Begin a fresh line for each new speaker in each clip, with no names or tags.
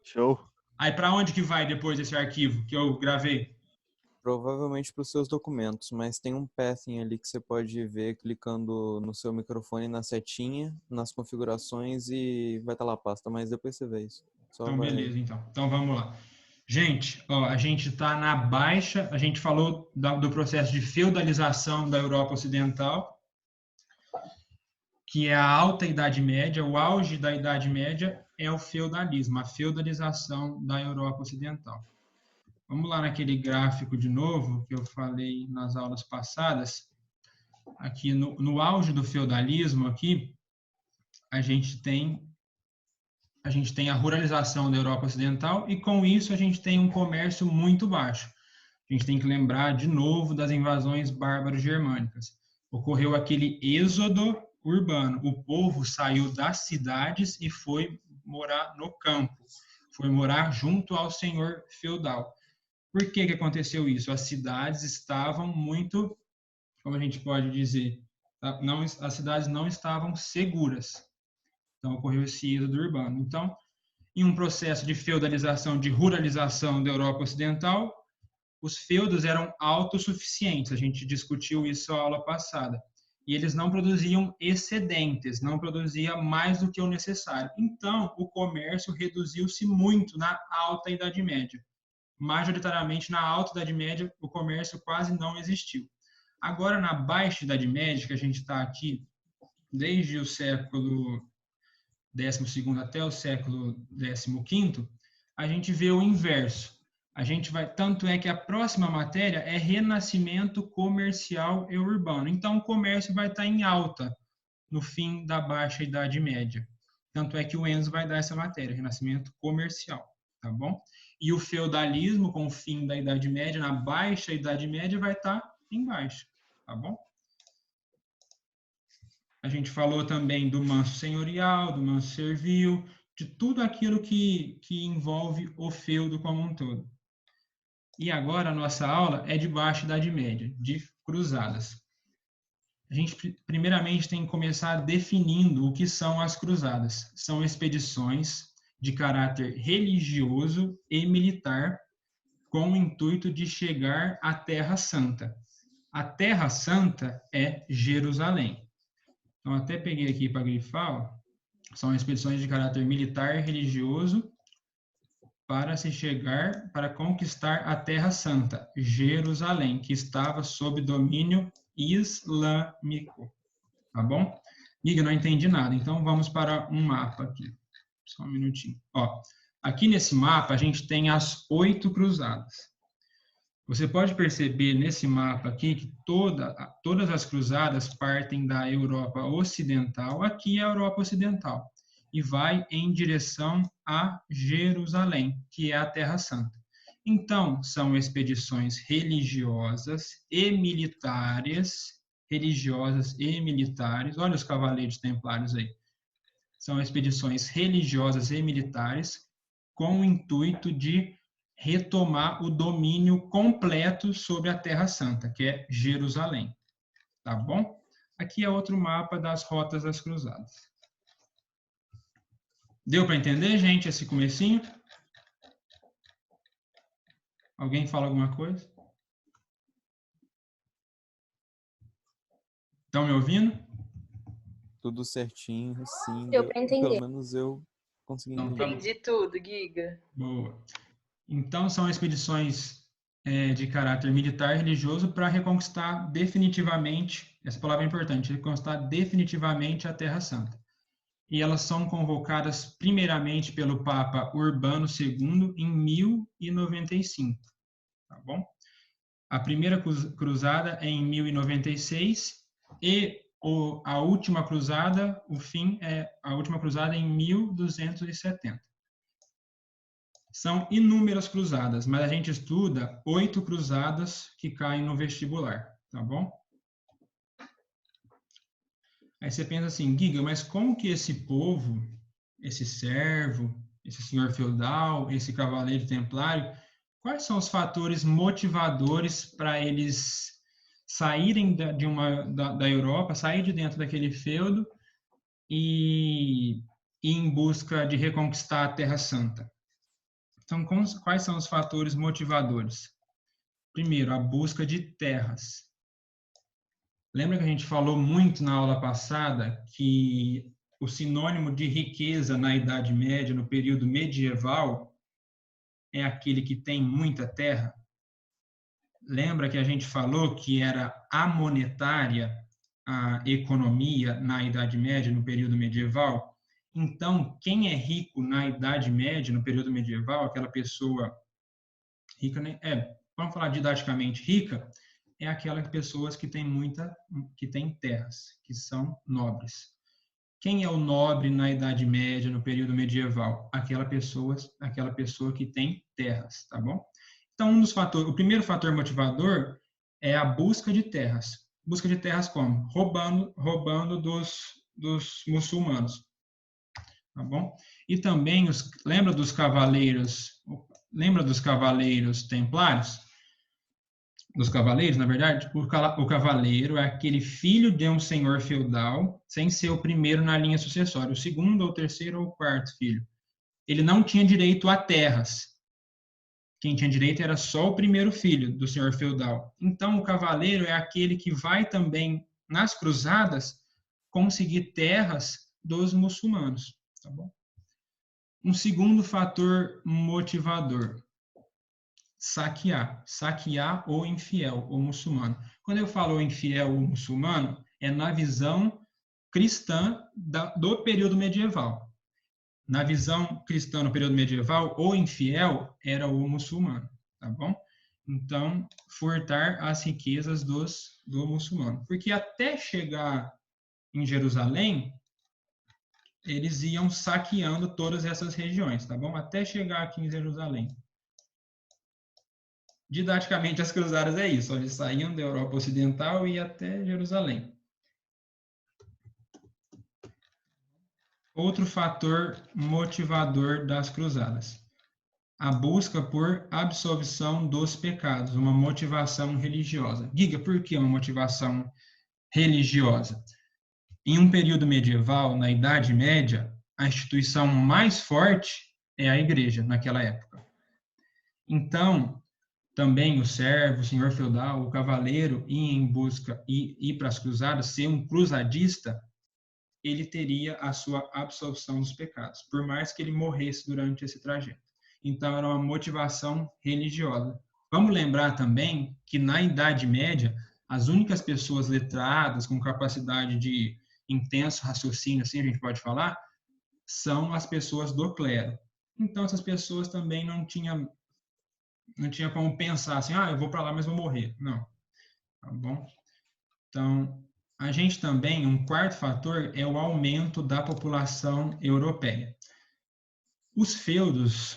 Show.
Aí para onde que vai depois esse arquivo que eu gravei?
Provavelmente para os seus documentos, mas tem um pathing ali que você pode ver clicando no seu microfone na setinha, nas configurações e vai estar lá a pasta, mas depois você vê isso.
Então, beleza, então. Então, vamos lá. Gente, ó, a gente está na baixa, a gente falou do processo de feudalização da Europa Ocidental, que é a alta Idade Média, o auge da Idade Média é o feudalismo, a feudalização da Europa Ocidental. Vamos lá naquele gráfico de novo que eu falei nas aulas passadas. Aqui no auge do feudalismo, aqui, a gente tem a ruralização da Europa Ocidental e, com isso, a gente tem um comércio muito baixo. A gente tem que lembrar, de novo, das invasões bárbaras germânicas. Ocorreu aquele êxodo urbano. O povo saiu das cidades e foi morar no campo. Foi morar junto ao senhor feudal. Por que aconteceu isso? As cidades estavam muito, como a gente pode dizer, as cidades não estavam seguras. Então, ocorreu esse êxodo urbano. Então, em um processo de feudalização, de ruralização da Europa Ocidental, os feudos eram autossuficientes. A gente discutiu isso na aula passada. E eles não produziam excedentes, não produzia mais do que o necessário. Então, o comércio reduziu-se muito na Alta Idade Média. Majoritariamente, na Alta Idade Média, o comércio quase não existiu. Agora, na Baixa Idade Média, que a gente está aqui desde o século XII até o século XV, a gente vê o inverso. A gente vai, tanto é que a próxima matéria é renascimento comercial e urbano. Então, o comércio vai estar em alta no fim da Baixa Idade Média. Tanto é que o Enzo vai dar essa matéria, renascimento comercial, tá bom? E o feudalismo, com o fim da Idade Média, na Baixa Idade Média, vai estar em baixa, tá bom? A gente falou também do manso senhorial, do manso servil, de tudo aquilo que envolve o feudo como um todo. E agora a nossa aula é de Baixa Idade Média, de cruzadas. A gente, primeiramente, tem que começar definindo o que são as cruzadas. São expedições de caráter religioso e militar com o intuito de chegar à Terra Santa. A Terra Santa é Jerusalém. Então, até peguei aqui para grifar, ó. São expedições de caráter militar e religioso para conquistar a Terra Santa, Jerusalém, que estava sob domínio islâmico. Tá bom? Miga, não entendi nada, então vamos para um mapa aqui. Só um minutinho. Ó, aqui nesse mapa a gente tem as 8 cruzadas. Você pode perceber nesse mapa aqui que todas as cruzadas partem da Europa Ocidental, aqui é a Europa Ocidental, e vai em direção a Jerusalém, que é a Terra Santa. Então, são expedições religiosas e militares, olha os cavaleiros templários aí. São expedições religiosas e militares com o intuito de retomar o domínio completo sobre a Terra Santa, que é Jerusalém. Tá bom? Aqui é outro mapa das rotas das cruzadas. Deu para entender, gente, esse comecinho? Alguém fala alguma coisa? Estão me ouvindo?
Tudo certinho, sim.
Deu para entender.
Pelo menos eu consegui entender.
Entendi tudo, Giga.
Boa. Então, são expedições de caráter militar e religioso para reconquistar definitivamente, essa palavra é importante, reconquistar definitivamente a Terra Santa. E elas são convocadas primeiramente pelo Papa Urbano II em 1095, tá bom? A primeira cruzada é em 1096 e a última cruzada, a última cruzada é em 1270. São inúmeras cruzadas, mas a gente estuda 8 cruzadas que caem no vestibular, tá bom? Aí você pensa assim, Giga, mas como que esse povo, esse servo, esse senhor feudal, esse cavaleiro templário, quais são os fatores motivadores para eles saírem da Europa, sair de dentro daquele feudo e ir em busca de reconquistar a Terra Santa? Então, quais são os fatores motivadores? Primeiro, a busca de terras. Lembra que a gente falou muito na aula passada que o sinônimo de riqueza na Idade Média, no período medieval, é aquele que tem muita terra? Lembra que a gente falou que era amonetária a economia na Idade Média, no período medieval? Então, quem é rico na Idade Média, no período medieval, aquela pessoa rica, né? Vamos falar didaticamente, rica, é aquelas pessoas que têm terras, que são nobres. Quem é o nobre na Idade Média, no período medieval? Aquela pessoa que tem terras, tá bom? Então, o primeiro fator motivador é a busca de terras. Busca de terras como? Roubando dos muçulmanos, tá bom? E também lembra dos cavaleiros templários? Dos cavaleiros, na verdade, o cavaleiro é aquele filho de um senhor feudal, sem ser o primeiro na linha sucessória, o segundo, ou terceiro, ou quarto filho. Ele não tinha direito a terras. Quem tinha direito era só o primeiro filho do senhor feudal. Então, o cavaleiro é aquele que vai também, nas cruzadas, conseguir terras dos muçulmanos. Tá bom? Um segundo fator motivador: saquear o infiel, o muçulmano. Quando eu falo infiel ou muçulmano, é na visão cristã do período medieval. Na visão cristã no período medieval, o infiel era o muçulmano, tá bom? Então, furtar as riquezas do muçulmano. Porque até chegar em Jerusalém, eles iam saqueando todas essas regiões, tá bom? Até chegar aqui em Jerusalém. Didaticamente, as cruzadas é isso. Eles saíam da Europa Ocidental e iam até Jerusalém. Outro fator motivador das cruzadas: a busca por absolvição dos pecados, uma motivação religiosa. Giga, por que uma motivação religiosa? Em um período medieval, na Idade Média, a instituição mais forte é a igreja, naquela época. Então, também o servo, o senhor feudal, o cavaleiro, ir para as cruzadas, ser um cruzadista, ele teria a sua absolvição dos pecados, por mais que ele morresse durante esse trajeto. Então, era uma motivação religiosa. Vamos lembrar também que, na Idade Média, as únicas pessoas letradas, com capacidade de intenso raciocínio, assim a gente pode falar, são as pessoas do clero. Então, essas pessoas também não tinham como pensar assim, eu vou para lá, mas vou morrer. Não, tá bom? Então, a gente também, um quarto fator é o aumento da população europeia. Os feudos,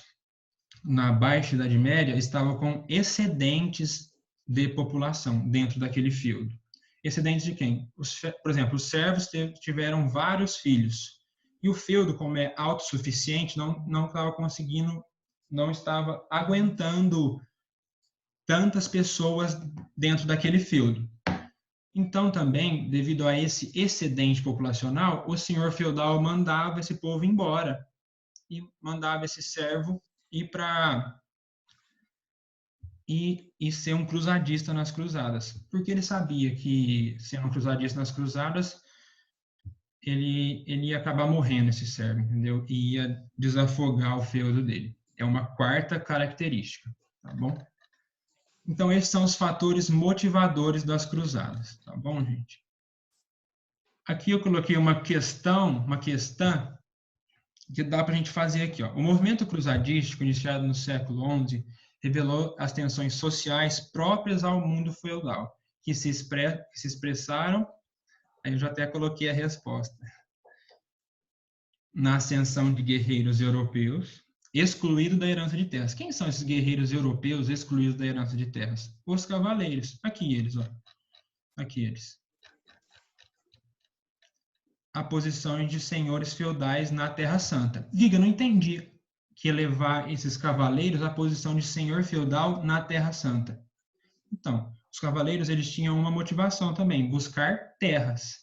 na Baixa Idade Média, estavam com excedentes de população dentro daquele feudo. Excedentes de quem? Por exemplo, os servos tiveram vários filhos. E o feudo, como é autossuficiente, não estava conseguindo, não estava aguentando tantas pessoas dentro daquele feudo. Então, também, devido a esse excedente populacional, o senhor feudal mandava esse povo embora e mandava esse servo ir para e ser um cruzadista nas cruzadas, porque ele sabia que, sendo um cruzadista nas cruzadas, ele ia acabar morrendo, esse servo, entendeu? E ia desafogar o feudo dele. É uma quarta característica, tá bom? Então, esses são os fatores motivadores das cruzadas, tá bom, gente? Aqui eu coloquei uma questão que dá para a gente fazer aqui. Ó. O movimento cruzadístico, iniciado no século XI, revelou as tensões sociais próprias ao mundo feudal, que se expressaram, aí eu já até coloquei a resposta, na ascensão de guerreiros europeus, excluídos da herança de terras. Quem são esses guerreiros europeus excluídos da herança de terras? Os cavaleiros. Aqui eles, ó. Aqui eles. A posição de senhores feudais na Terra Santa. Giga, não entendi que elevar esses cavaleiros à posição de senhor feudal na Terra Santa. Então, os cavaleiros eles tinham uma motivação também, buscar terras.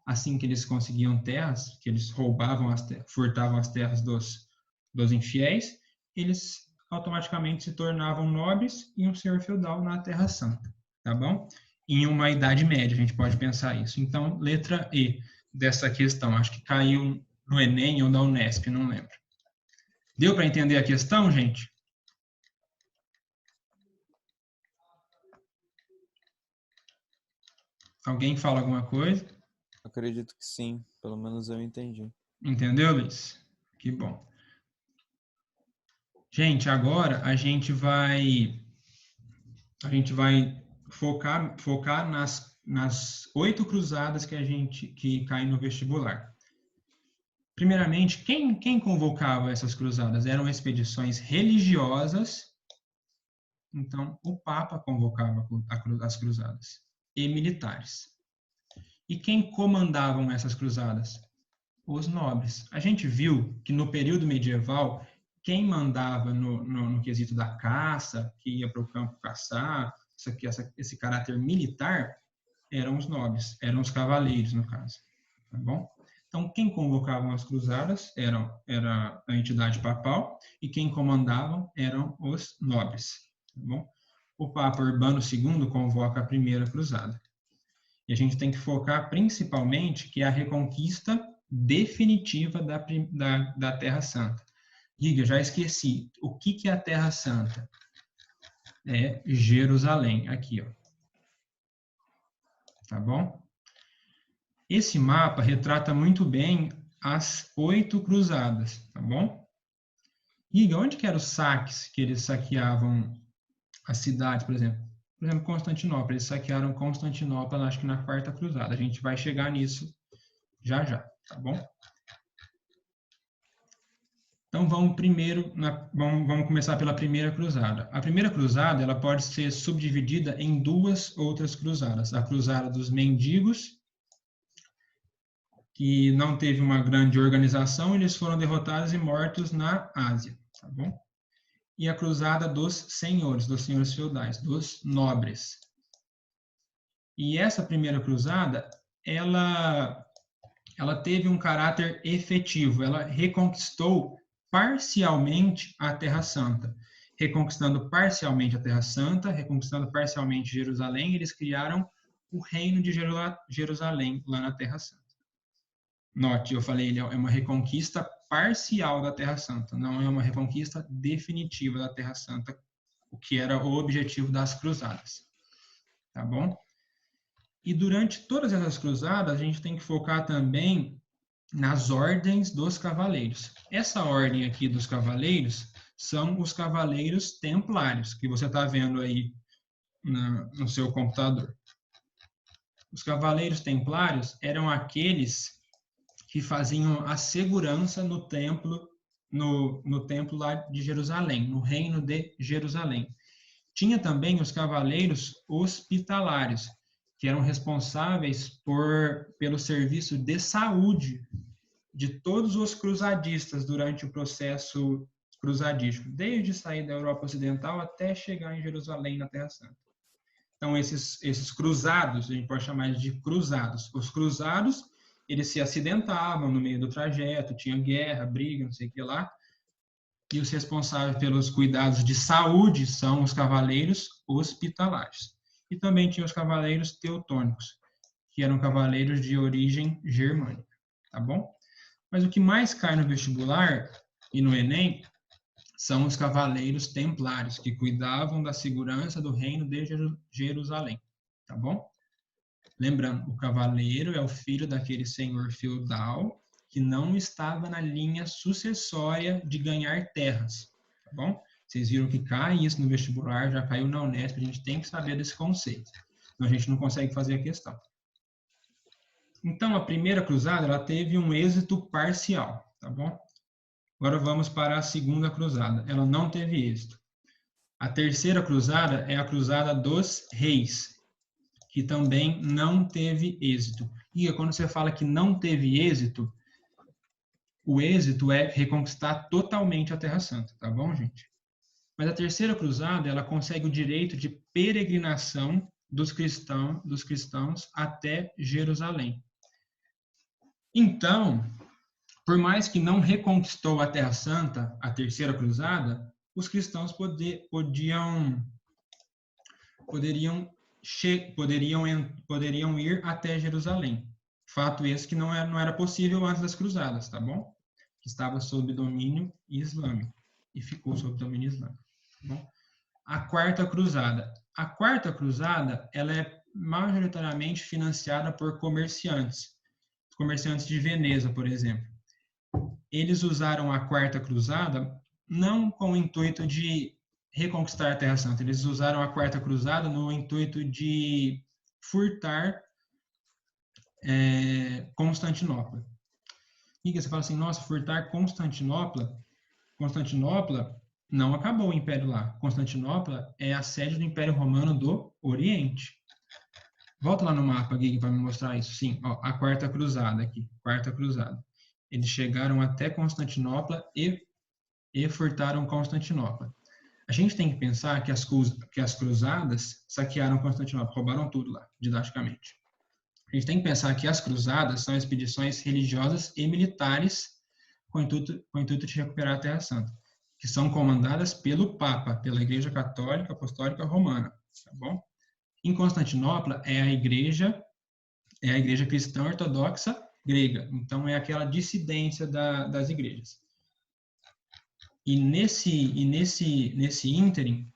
Assim que eles conseguiam terras, que eles roubavam furtavam as terras dos infiéis, eles automaticamente se tornavam nobres e um senhor feudal na Terra Santa, tá bom? Em uma Idade Média, a gente pode pensar isso. Então, letra E dessa questão, acho que caiu no Enem ou na Unesp, não lembro. Deu para entender a questão, gente? Alguém fala alguma coisa?
Acredito que sim, pelo menos eu entendi.
Entendeu, Luiz? Que bom. Gente, agora a gente vai focar nas 8 cruzadas que caem no vestibular. Primeiramente, quem convocava essas cruzadas? Eram expedições religiosas, então o Papa convocava as cruzadas, e militares. E quem comandavam essas cruzadas? Os nobres. A gente viu que no período medieval, quem mandava no quesito da caça, que ia para o campo caçar, esse caráter militar, eram os nobres, eram os cavaleiros, no caso. Tá bom? Então, quem convocavam as cruzadas era a entidade papal e quem comandavam eram os nobres. Tá bom? O Papa Urbano II convoca a primeira cruzada. E a gente tem que focar principalmente que é a reconquista definitiva da Terra Santa. Giga, já esqueci. O que é a Terra Santa? É Jerusalém, aqui, ó. Tá bom? Esse mapa retrata muito bem as 8 cruzadas, tá bom? Giga, onde que eram os saques que eles saqueavam a cidade, por exemplo? Por exemplo, Constantinopla. Eles saquearam Constantinopla, acho que na 4ª cruzada. A gente vai chegar nisso já já, tá bom? Então vamos começar pela primeira cruzada. A primeira cruzada ela pode ser subdividida em 2 outras cruzadas. A cruzada dos mendigos, que não teve uma grande organização, eles foram derrotados e mortos na Ásia, tá bom? E a cruzada dos senhores feudais, dos nobres. E essa primeira cruzada, ela teve um caráter efetivo, ela reconquistou parcialmente a Terra Santa. Reconquistando parcialmente a Terra Santa, reconquistando parcialmente Jerusalém, eles criaram o reino de Jerusalém lá na Terra Santa. Note, eu falei, é uma reconquista parcial da Terra Santa, não é uma reconquista definitiva da Terra Santa, o que era o objetivo das cruzadas. Tá bom? E durante todas essas cruzadas, a gente tem que focar também nas ordens dos cavaleiros. Essa ordem aqui dos cavaleiros são os cavaleiros templários, que você está vendo aí no seu computador. Os cavaleiros templários eram aqueles que faziam a segurança no templo lá de Jerusalém, no reino de Jerusalém. Tinha também os cavaleiros hospitalários, que eram responsáveis pelo serviço de saúde de todos os cruzadistas durante o processo cruzadístico, desde sair da Europa Ocidental até chegar em Jerusalém, na Terra Santa. Então, esses cruzados, a gente pode chamar de cruzados. Os cruzados, eles se acidentavam no meio do trajeto, tinha guerra, briga, não sei o que lá, e os responsáveis pelos cuidados de saúde são os cavaleiros hospitalários. E também tinha os cavaleiros teutônicos, que eram cavaleiros de origem germânica, tá bom? Mas o que mais cai no vestibular e no Enem são os cavaleiros templários, que cuidavam da segurança do reino de Jerusalém, tá bom? Lembrando, o cavaleiro é o filho daquele senhor feudal que não estava na linha sucessória de ganhar terras, tá bom? Vocês viram que cai isso no vestibular, já caiu na Unesp, a gente tem que saber desse conceito, senão a gente não consegue fazer a questão. Então, a primeira cruzada, ela teve um êxito parcial, tá bom? Agora vamos para a segunda cruzada, ela não teve êxito. A terceira cruzada é a cruzada dos reis, que também não teve êxito. E quando você fala que não teve êxito, o êxito é reconquistar totalmente a Terra Santa, tá bom, gente? Mas a terceira cruzada, ela consegue o direito de peregrinação dos cristãos até Jerusalém. Então, por mais que não reconquistou a Terra Santa, a terceira cruzada, os cristãos poderiam ir até Jerusalém. Fato esse que não era possível antes das cruzadas, tá bom? Que estava sob domínio islâmico e ficou sob domínio islâmico. Tá bom? A Quarta Cruzada. A Quarta Cruzada, ela é majoritariamente financiada por comerciantes de Veneza, por exemplo. Eles usaram a Quarta Cruzada não com o intuito de reconquistar a Terra Santa, eles usaram a Quarta Cruzada no intuito de furtar Constantinopla. E você fala assim, nossa, furtar Constantinopla não acabou o Império lá. Constantinopla é a sede do Império Romano do Oriente. Volta lá no mapa, Gui, para me mostrar isso. Sim, ó, a Quarta Cruzada aqui, Quarta Cruzada. Eles chegaram até Constantinopla e furtaram Constantinopla. A gente tem que pensar que as cruzadas saquearam Constantinopla, roubaram tudo lá, didaticamente. A gente tem que pensar que as cruzadas são expedições religiosas e militares com o intuito de recuperar a Terra Santa, que são comandadas pelo Papa, pela Igreja Católica Apostólica Romana, tá bom? Em Constantinopla é a igreja cristã ortodoxa grega, então é aquela dissidência das igrejas. E nesse ínterim,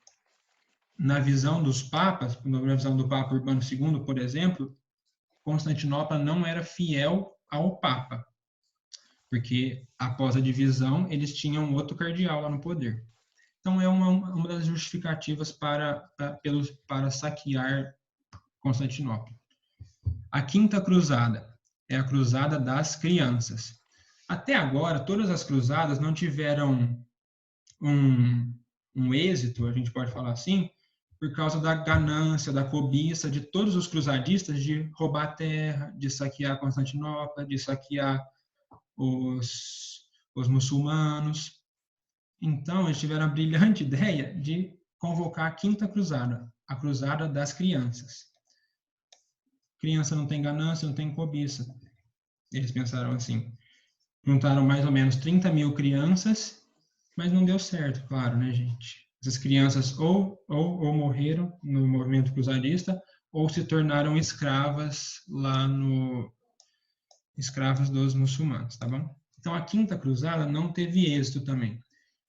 na visão dos papas, na visão do Papa Urbano II, por exemplo, Constantinopla não era fiel ao Papa, porque após a divisão eles tinham outro cardeal lá no poder. Então é uma das justificativas para saquear Constantinopla. A Quinta Cruzada é a Cruzada das Crianças. Até agora, todas as cruzadas não tiveram um êxito, a gente pode falar assim, por causa da ganância, da cobiça de todos os cruzadistas de roubar a terra, de saquear Constantinopla, de saquear os muçulmanos. Então, eles tiveram a brilhante ideia de convocar a Quinta Cruzada, a Cruzada das Crianças. Criança não tem ganância, não tem cobiça. Eles pensaram assim. Juntaram mais ou menos 30 mil crianças, mas não deu certo, claro, né, gente? Essas crianças ou morreram no movimento cruzadista ou se tornaram escravas escravas dos muçulmanos, tá bom? Então, a Quinta Cruzada não teve êxito também.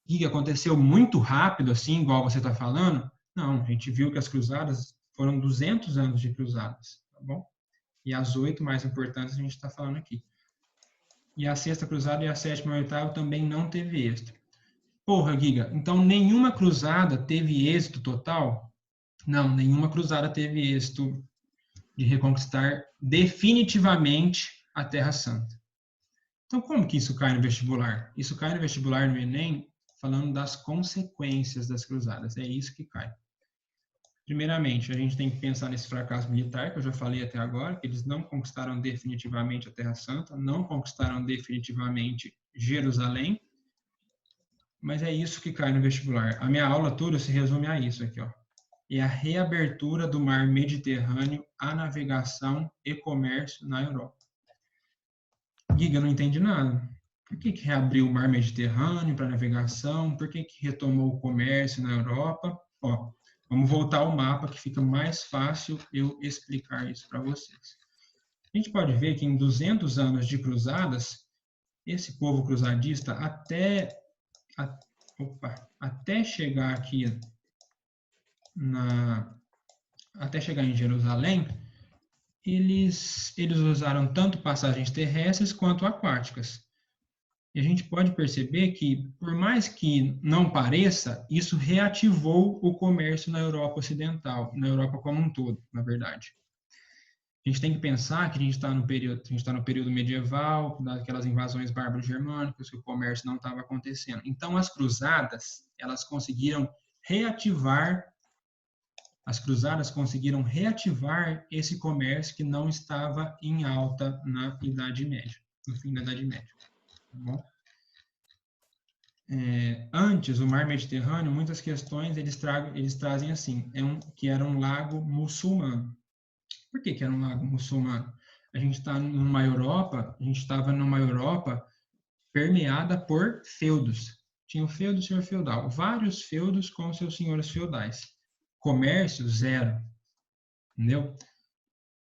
O que aconteceu muito rápido, assim, igual você está falando? Não, a gente viu que as cruzadas foram 200 anos de cruzadas, tá bom? E as 8 mais importantes a gente está falando aqui. E a Sexta Cruzada e a Sétima e a Oitava também não teve êxito. Porra, Giga, então nenhuma cruzada teve êxito total? Não, nenhuma cruzada teve êxito de reconquistar definitivamente a Terra Santa. Então, como que isso cai no vestibular? Isso cai no vestibular no Enem falando das consequências das cruzadas. É isso que cai. Primeiramente, a gente tem que pensar nesse fracasso militar, que eu já falei até agora, que eles não conquistaram definitivamente a Terra Santa, não conquistaram definitivamente Jerusalém, mas é isso que cai no vestibular. A minha aula toda se resume a isso aqui, ó. É a reabertura do mar Mediterrâneo à navegação e comércio na Europa. Giga, não entendi nada. Por que reabriu o mar Mediterrâneo para navegação? Por que retomou o comércio na Europa? Ó, vamos voltar ao mapa que fica mais fácil eu explicar isso para vocês. A gente pode ver que em 200 anos de cruzadas, esse povo cruzadista até chegar aqui até chegar em Jerusalém, eles usaram tanto passagens terrestres quanto aquáticas. E a gente pode perceber que, por mais que não pareça, isso reativou o comércio na Europa Ocidental, na Europa como um todo, na verdade. A gente tem que pensar que a gente está no período medieval, daquelas invasões bárbaras germânicas, que o comércio não estava acontecendo. Então, as cruzadas conseguiram reativar esse comércio que não estava em alta na Idade Média, no fim da Idade Média. Tá bom? Antes, o mar Mediterrâneo, muitas questões eles trazem assim, que era um lago muçulmano. Por que era um lago muçulmano? A gente estava numa Europa permeada por feudos. tinha o feudo e o senhor feudal. Vários feudos com seus senhores feudais. Comércio, zero. Entendeu?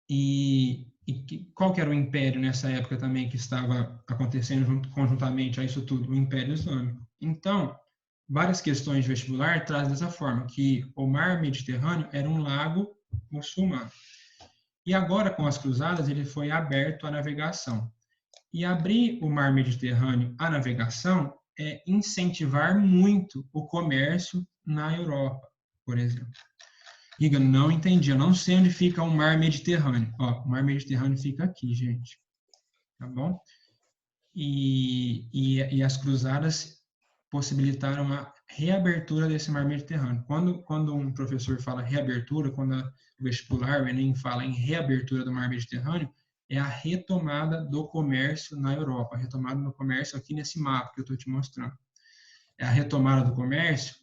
E qual que era o império nessa época também que estava acontecendo conjuntamente a isso tudo? O Império Islâmico. Então, várias questões de vestibular trazem dessa forma, que o mar Mediterrâneo era um lago muçulmano. E agora, com as cruzadas, ele foi aberto à navegação. E abrir o mar Mediterrâneo à navegação é incentivar muito o comércio na Europa, por exemplo. Giga, não entendi. Eu não sei onde fica o mar Mediterrâneo. Ó, o mar Mediterrâneo fica aqui, gente. Tá bom? E as cruzadas possibilitaram a reabertura desse mar Mediterrâneo. Quando um professor fala reabertura, quando o vestibular, o Enem fala em reabertura do mar Mediterrâneo, é a retomada do comércio na Europa, a retomada do comércio aqui nesse mapa que eu estou te mostrando. É a retomada do comércio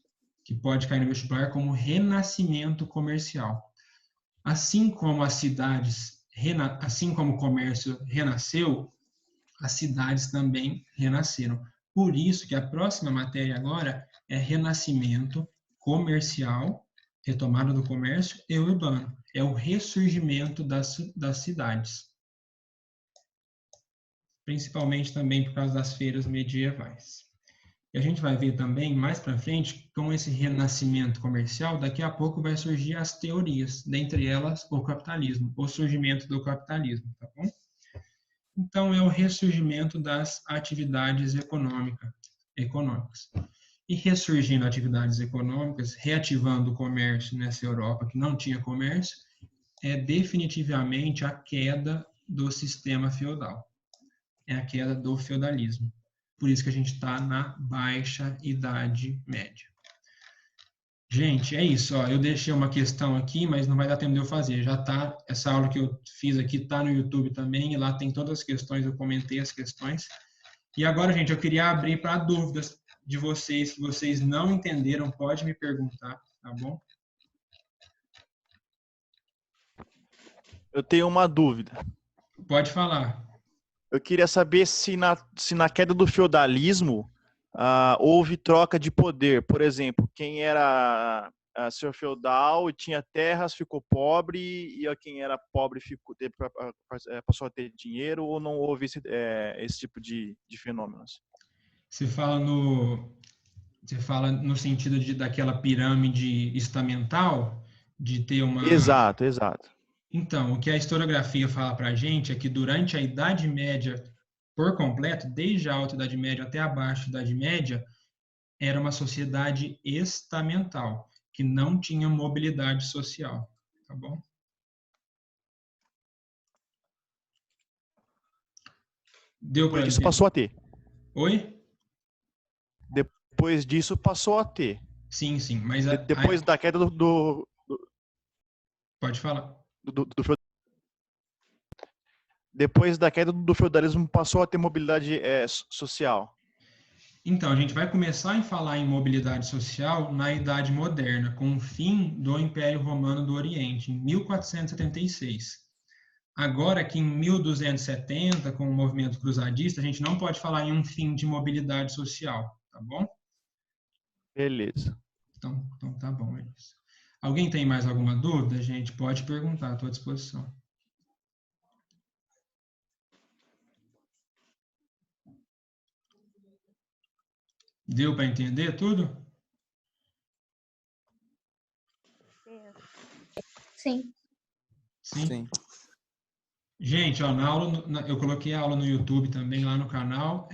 que pode cair no vestibular como renascimento comercial. Assim como as cidades, assim como o comércio renasceu, as cidades também renasceram. Por isso que a próxima matéria agora é renascimento comercial, retomada do comércio e urbano. É o ressurgimento das cidades. Principalmente também por causa das feiras medievais. E a gente vai ver também, mais para frente, com esse renascimento comercial, daqui a pouco vai surgir as teorias, dentre elas o capitalismo, o surgimento do capitalismo, tá bom? Então, é o ressurgimento das atividades econômicas. E ressurgindo atividades econômicas, reativando o comércio nessa Europa que não tinha comércio, é definitivamente a queda do sistema feudal. É a queda do feudalismo. Por isso que a gente está na Baixa Idade Média. Gente, é isso. Ó. Eu deixei uma questão aqui, mas não vai dar tempo de eu fazer. Já tá, essa aula que eu fiz aqui está no YouTube também, e lá tem todas as questões, eu comentei as questões. E agora, gente, eu queria abrir para dúvidas de vocês, que vocês não entenderam, pode me perguntar, tá bom?
Eu tenho uma dúvida.
Pode falar.
Eu queria saber se na queda do feudalismo houve troca de poder. Por exemplo, quem era senhor feudal e tinha terras ficou pobre, e quem era pobre passou a ter dinheiro, ou não houve esse tipo de fenômenos?
Você fala no sentido daquela pirâmide estamental, de ter uma...
Exato, exato.
Então, o que a historiografia fala para a gente é que durante a Idade Média por completo, desde a Alta Idade Média até a Baixa Idade Média, era uma sociedade estamental, que não tinha mobilidade social, tá bom? Deu para
Depois disso passou a ter.
Oi?
Depois disso passou a ter.
Sim, sim, mas...
Depois da queda do...
Pode falar.
Depois da queda do feudalismo passou a ter mobilidade social.
Então, a gente vai começar a falar em mobilidade social na Idade Moderna, com o fim do Império Romano do Oriente, em 1476. Agora que em 1270, com o movimento cruzadista, a gente não pode falar em um fim de mobilidade social, tá bom?
Beleza.
Então tá bom, é isso. Alguém tem mais alguma dúvida, gente? Pode perguntar, estou à disposição. Deu para entender tudo?
Sim.
Sim. Gente, ó, na aula, eu coloquei a aula no YouTube também, lá no canal.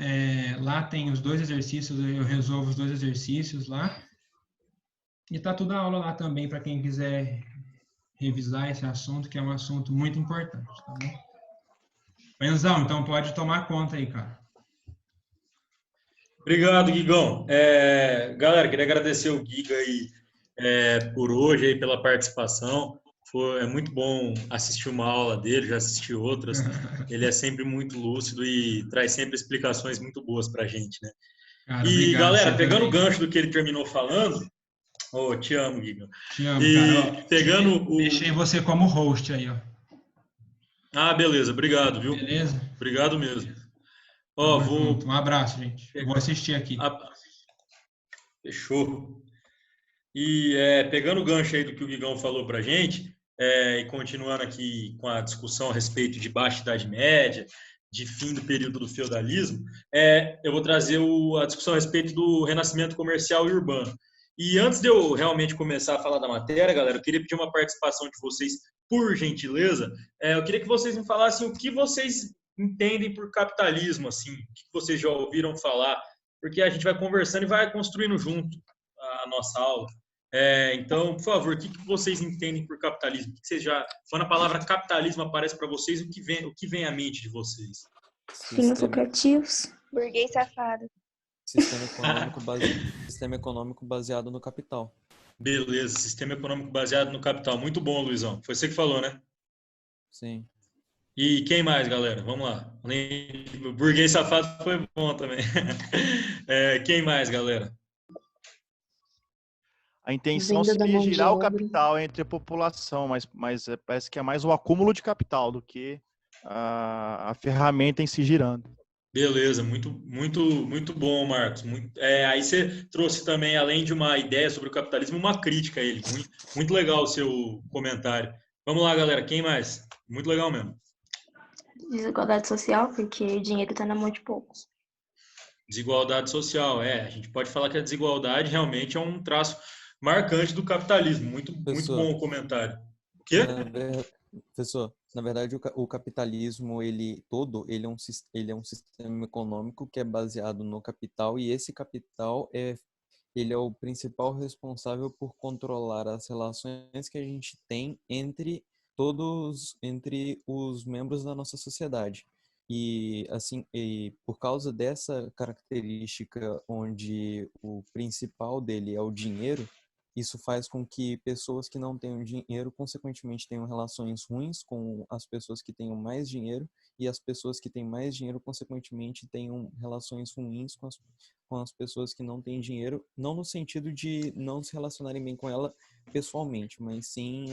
Lá tem os 2 exercícios, eu resolvo os 2 exercícios lá. E tá toda a aula lá também, para quem quiser revisar esse assunto, que é um assunto muito importante, tá bom? Enzão, então pode tomar conta aí, cara.
Obrigado, Guigão. Galera, queria agradecer o Giga aí por hoje, aí, pela participação. É muito bom assistir uma aula dele, já assisti outras. Ele é sempre muito lúcido e traz sempre explicações muito boas para a gente, né?
Cara,
e,
obrigado,
galera, pegando o gancho do que ele terminou falando... te amo, Giga.
Te amo,
cara.
Ó,
pegando
deixei você como host aí, ó.
Beleza. Obrigado, viu?
Beleza?
Obrigado mesmo.
Um abraço, gente. Eu vou assistir aqui.
Fechou. E pegando o gancho aí do que o Guigão falou para a gente, e continuando aqui com a discussão a respeito de Baixa Idade Média, de fim do período do feudalismo, eu vou trazer a discussão a respeito do renascimento comercial e urbano. E antes de eu realmente começar a falar da matéria, galera, eu queria pedir uma participação de vocês, por gentileza. Eu queria que vocês me falassem o que vocês entendem por capitalismo, assim, o que vocês já ouviram falar, porque a gente vai conversando e vai construindo junto a nossa aula. Então, por favor, o que vocês entendem por capitalismo? O que vocês já, quando a palavra capitalismo aparece para vocês, o que vem à mente de vocês?
Fins lucrativos. Burguês safado.
Sistema econômico baseado no capital.
Beleza, sistema econômico baseado no capital. Muito bom, Luizão. Foi você que falou, né?
Sim.
E quem mais, galera? Vamos lá. O burguês safado foi bom também. Quem mais, galera?
A intenção seria girar o capital entre a população, mas parece que é mais o acúmulo de capital do que a ferramenta em si girando.
Beleza, muito bom, Marcos. Aí você trouxe também, além de uma ideia sobre o capitalismo, uma crítica a ele. Muito legal o seu comentário. Vamos lá, galera. Quem mais? Muito legal mesmo.
Desigualdade social, porque o dinheiro está na mão de poucos.
Desigualdade social, a gente pode falar que a desigualdade realmente é um traço marcante do capitalismo. Muito bom o comentário. O quê?
Professor, na verdade, o capitalismo, ele é um sistema econômico que é baseado no capital, e esse capital ele é o principal responsável por controlar as relações que a gente tem entre os membros da nossa sociedade. E assim, por causa dessa característica onde o principal dele é o dinheiro, isso faz com que pessoas que não tenham dinheiro, consequentemente, tenham relações ruins com as pessoas que tenham mais dinheiro, e as pessoas que têm mais dinheiro, consequentemente, tenham relações ruins com as pessoas que não têm dinheiro, não no sentido de não se relacionarem bem com ela pessoalmente, mas sim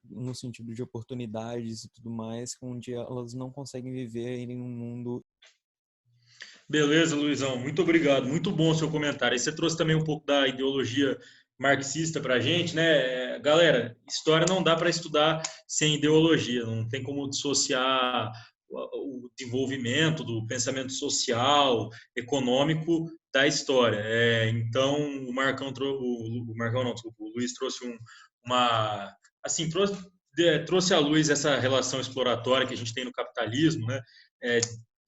no sentido de oportunidades e tudo mais, onde elas não conseguem viver em um mundo.
Beleza, Luizão, muito obrigado, muito bom o seu comentário. Aí você trouxe também um pouco da ideologia marxista para a gente, né? Galera, história não dá para estudar sem ideologia, não tem como dissociar o desenvolvimento do pensamento social, econômico da história. Então, o Luiz trouxe trouxe à luz essa relação exploratória que a gente tem no capitalismo, né?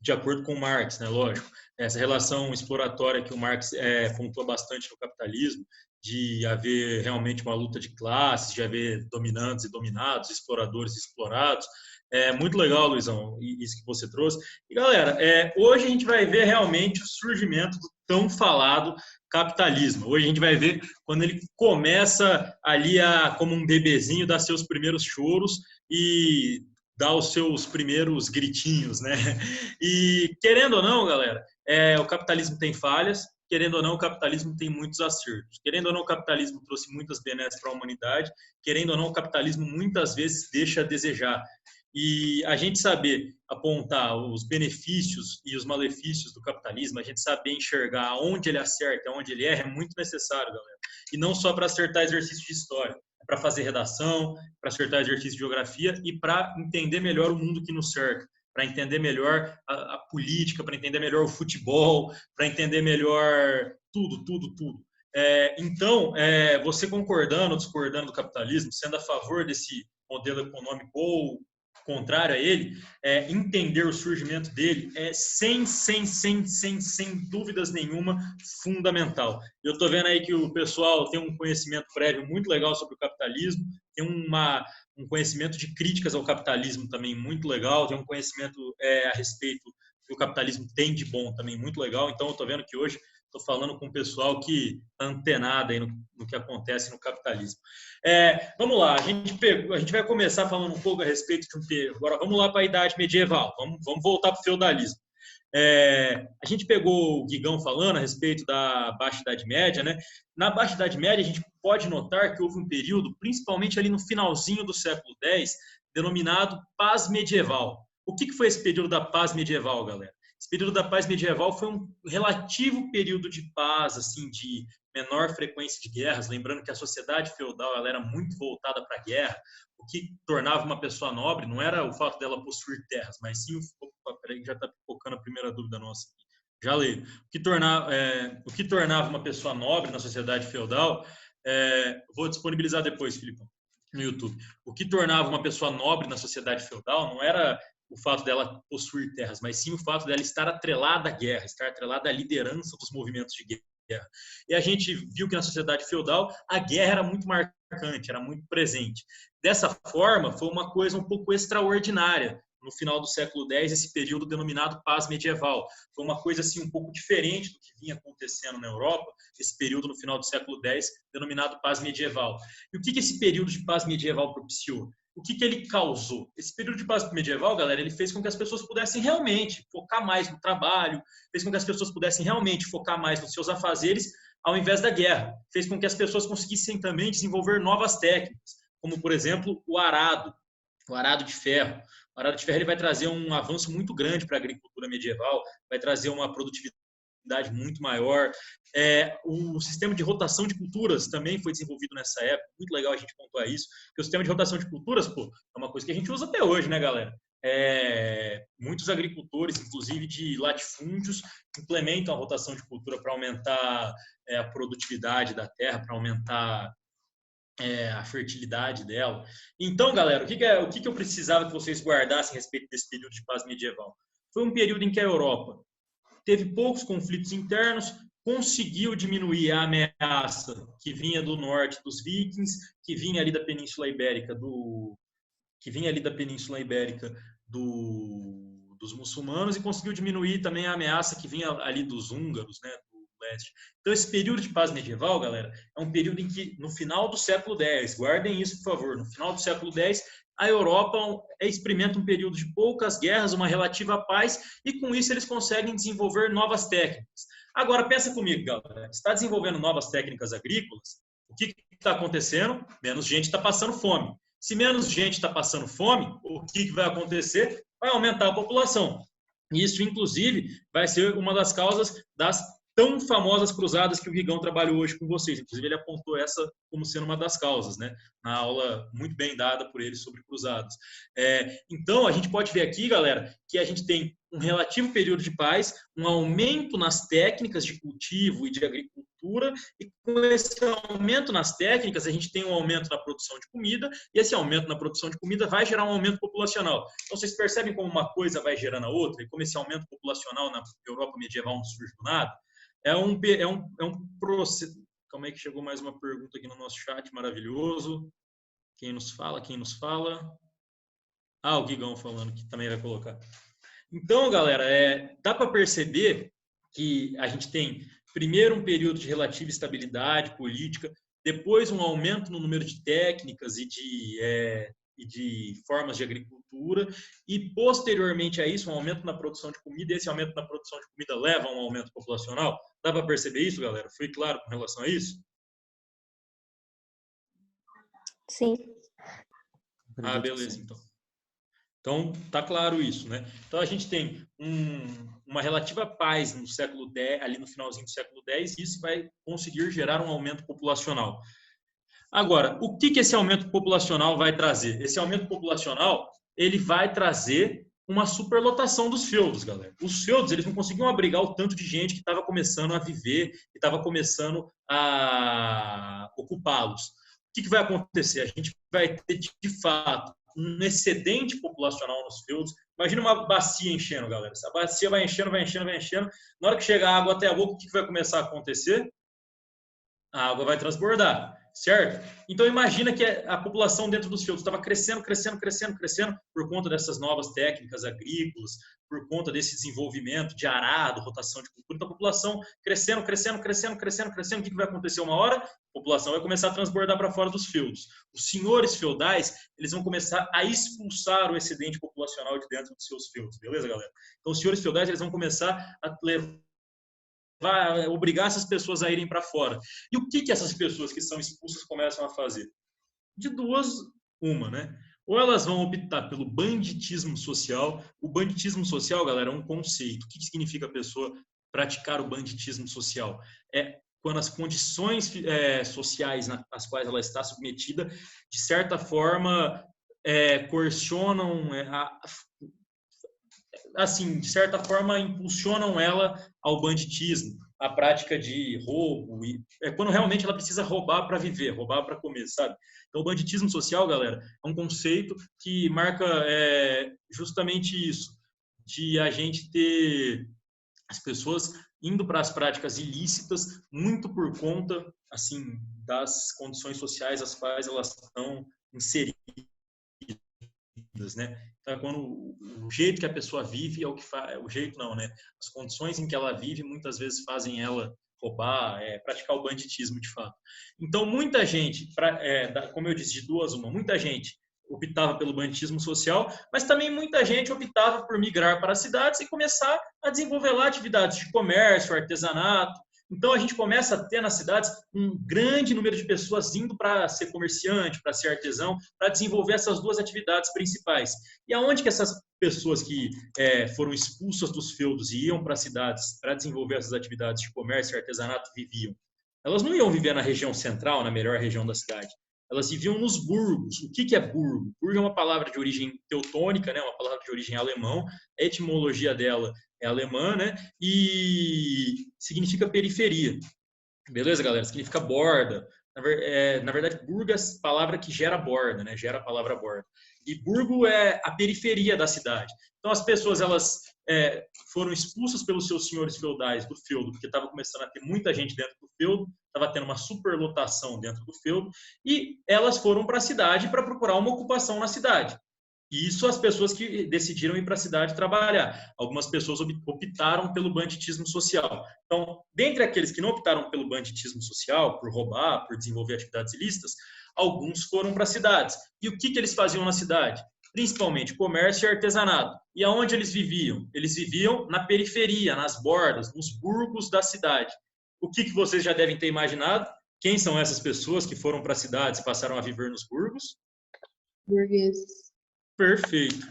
De acordo com Marx, né? Lógico, essa relação exploratória que o Marx pontua bastante no capitalismo, de haver realmente uma luta de classes, de haver dominantes e dominados, exploradores e explorados. Muito legal, Luizão, isso que você trouxe. E, galera, hoje a gente vai ver realmente o surgimento do tão falado capitalismo. Hoje a gente vai ver quando ele começa ali como um bebezinho, dar seus primeiros choros e dar os seus primeiros gritinhos, né? E, querendo ou não, galera, o capitalismo tem falhas, querendo ou não, o capitalismo tem muitos acertos. Querendo ou não, o capitalismo trouxe muitas benesses para a humanidade. Querendo ou não, o capitalismo muitas vezes deixa a desejar. E a gente saber apontar os benefícios e os malefícios do capitalismo, a gente saber enxergar onde ele acerta, onde ele erra, é muito necessário, galera. E não só para acertar exercício de história, para fazer redação, para acertar exercício de geografia e para entender melhor o mundo que nos cerca, para entender melhor a política, para entender melhor o futebol, para entender melhor tudo. Então, você concordando ou discordando do capitalismo, sendo a favor desse modelo econômico ou contrário a ele, entender o surgimento dele sem dúvidas nenhuma fundamental. Eu estou vendo aí que o pessoal tem um conhecimento prévio muito legal sobre o capitalismo, tem um conhecimento de críticas ao capitalismo também muito legal, tem um conhecimento a respeito do que o capitalismo tem de bom também muito legal. Então, eu estou vendo que hoje estou falando com o pessoal que está antenado aí no que acontece no capitalismo. Vamos lá, a gente vai começar falando um pouco a respeito de agora vamos lá para a Idade Medieval, vamos voltar para o feudalismo. A gente pegou o Guigão falando a respeito da Baixa Idade Média, né? Na Baixa Idade Média, a gente pode notar que houve um período, principalmente ali no finalzinho do século X, denominado Paz Medieval. O que foi esse período da Paz Medieval, galera? Esse período da paz medieval foi um relativo período de paz, assim, de menor frequência de guerras, lembrando que a sociedade feudal ela era muito voltada para a guerra. O que tornava uma pessoa nobre não era o fato dela possuir terras, mas sim peraí, já está focando a primeira dúvida nossa. Já leio. O que tornava uma pessoa nobre na sociedade feudal, vou disponibilizar depois, Filipão, no YouTube. O que tornava uma pessoa nobre na sociedade feudal não era o fato dela possuir terras, mas sim o fato dela estar atrelada à guerra, estar atrelada à liderança dos movimentos de guerra. E a gente viu que na sociedade feudal a guerra era muito marcante, era muito presente. Dessa forma, foi uma coisa um pouco extraordinária no final do século X, esse período denominado paz medieval. Foi uma coisa assim um pouco diferente do que vinha acontecendo na Europa, esse período no final do século X, denominado paz medieval. E o que esse período de paz medieval propiciou? O que ele causou? Esse período de paz medieval, galera, ele fez com que as pessoas pudessem realmente focar mais no trabalho, fez com que as pessoas pudessem realmente focar mais nos seus afazeres, ao invés da guerra. Fez com que as pessoas conseguissem também desenvolver novas técnicas, como, por exemplo, o arado de ferro. O arado de ferro ele vai trazer um avanço muito grande para a agricultura medieval, vai trazer uma produtividade muito maior. O sistema de rotação de culturas também foi desenvolvido nessa época. Muito legal a gente pontuar isso, porque o sistema de rotação de culturas, pô, é uma coisa que a gente usa até hoje, né, galera? Muitos agricultores, inclusive de latifúndios, implementam a rotação de cultura para aumentar a produtividade da terra, para aumentar a fertilidade dela. Então, galera, o que eu precisava que vocês guardassem a respeito desse período de paz medieval? Foi um período em que a Europa teve poucos conflitos internos, conseguiu diminuir a ameaça que vinha do norte dos vikings, que vinha ali da Península Ibérica dos muçulmanos, e conseguiu diminuir também a ameaça que vinha ali dos húngaros, né, do leste. Então, esse período de paz medieval, galera, é um período em que, no final do século X, guardem isso, por favor, no final do século X, a Europa experimenta um período de poucas guerras, uma relativa paz, e com isso eles conseguem desenvolver novas técnicas. Agora, pensa comigo, galera, está desenvolvendo novas técnicas agrícolas, o que está acontecendo? Menos gente está passando fome. Se menos gente está passando fome, o que vai acontecer? Vai aumentar a população. Isso, inclusive, vai ser uma das causas das tão famosas cruzadas que o Guigão trabalhou hoje com vocês. Inclusive, ele apontou essa como sendo uma das causas, né? Na aula muito bem dada por ele sobre cruzadas. Então, a gente pode ver aqui, galera, que a gente tem um relativo período de paz, um aumento nas técnicas de cultivo e de agricultura, e com esse aumento nas técnicas, a gente tem um aumento na produção de comida, e esse aumento na produção de comida vai gerar um aumento populacional. Então, vocês percebem como uma coisa vai gerando a outra, e como esse aumento populacional na Europa medieval não surge do nada? É um processo. Calma aí que chegou mais uma pergunta aqui no nosso chat, maravilhoso. Quem nos fala? O Guigão falando que também vai colocar. Então, galera, dá para perceber que a gente tem, primeiro, um período de relativa estabilidade política, depois um aumento no número de técnicas e de formas de agricultura, e posteriormente a isso, um aumento na produção de comida, e esse aumento na produção de comida leva a um aumento populacional. Dá para perceber isso, galera? Foi claro com relação a isso?
Sim.
Beleza, então. Então, tá claro isso, né? Então, a gente tem uma relativa paz no século X, ali no finalzinho do século X, e isso vai conseguir gerar um aumento populacional. Agora, o que esse aumento populacional vai trazer? Esse aumento populacional, ele vai trazer uma superlotação dos feudos, galera. Os feudos, eles não conseguiam abrigar o tanto de gente que estava começando a viver, que estava começando a ocupá-los. O que vai acontecer? A gente vai ter, de fato, um excedente populacional nos feudos. Imagina uma bacia enchendo, galera. Essa bacia vai enchendo, vai enchendo, vai enchendo. Na hora que chegar a água até a boca, o que vai começar a acontecer? A água vai transbordar, certo? Então, imagina que a população dentro dos feudos estava crescendo por conta dessas novas técnicas agrícolas, por conta desse desenvolvimento de arado, rotação de cultura. Então, a população crescendo. O que vai acontecer uma hora? A população vai começar a transbordar para fora dos feudos. Os senhores feudais, eles vão começar a expulsar o excedente populacional de dentro dos seus feudos. Beleza, galera? Então, os senhores feudais, eles vão começar a vai obrigar essas pessoas a irem para fora. E o que essas pessoas que são expulsas começam a fazer? De duas, uma, né? Ou elas vão optar pelo banditismo social. O banditismo social, galera, é um conceito. O que significa a pessoa praticar o banditismo social? É quando as condições sociais às quais ela está submetida, de certa forma, coercionam, assim, de certa forma, impulsionam ela ao banditismo, à prática de roubo. É quando realmente ela precisa roubar para viver, roubar para comer, sabe? Então, o banditismo social, galera, é um conceito que marca justamente isso, de a gente ter as pessoas indo para as práticas ilícitas muito por conta, assim, das condições sociais às quais elas estão inseridas, né? Então, quando o jeito que a pessoa vive é o que faz, o jeito não, né? As condições em que ela vive muitas vezes fazem ela roubar, praticar o banditismo de fato. Então, muita gente, como eu disse, de duas uma, muita gente optava pelo banditismo social, mas também muita gente optava por migrar para as cidades e começar a desenvolver lá atividades de comércio, artesanato. Então, a gente começa a ter nas cidades um grande número de pessoas indo para ser comerciante, para ser artesão, para desenvolver essas duas atividades principais. E aonde que essas pessoas que foram expulsas dos feudos e iam para as cidades para desenvolver essas atividades de comércio e artesanato viviam? Elas não iam viver na região central, na melhor região da cidade. Elas viviam nos burgos. O que é burgo? Burgo é uma palavra de origem teutônica, né? Uma palavra de origem alemão. A etimologia dela é alemã, né? E significa periferia. Beleza, galera? Significa borda. Na verdade, burgo é a palavra que gera borda, né? Gera a palavra borda. E burgo é a periferia da cidade. Então, as pessoas, elas foram expulsas pelos seus senhores feudais do feudo, porque estava começando a ter muita gente dentro do feudo, estava tendo uma superlotação dentro do feudo, e elas foram para a cidade para procurar uma ocupação na cidade. Isso as pessoas que decidiram ir para a cidade trabalhar. Algumas pessoas optaram pelo banditismo social. Então, dentre aqueles que não optaram pelo banditismo social, por roubar, por desenvolver atividades ilícitas, alguns foram para cidades. E o que eles faziam na cidade? Principalmente comércio e artesanato. E aonde eles viviam? Eles viviam na periferia, nas bordas, nos burgos da cidade. O que vocês já devem ter imaginado? Quem são essas pessoas que foram para cidades e passaram a viver nos burgos?
Burgueses.
Perfeito.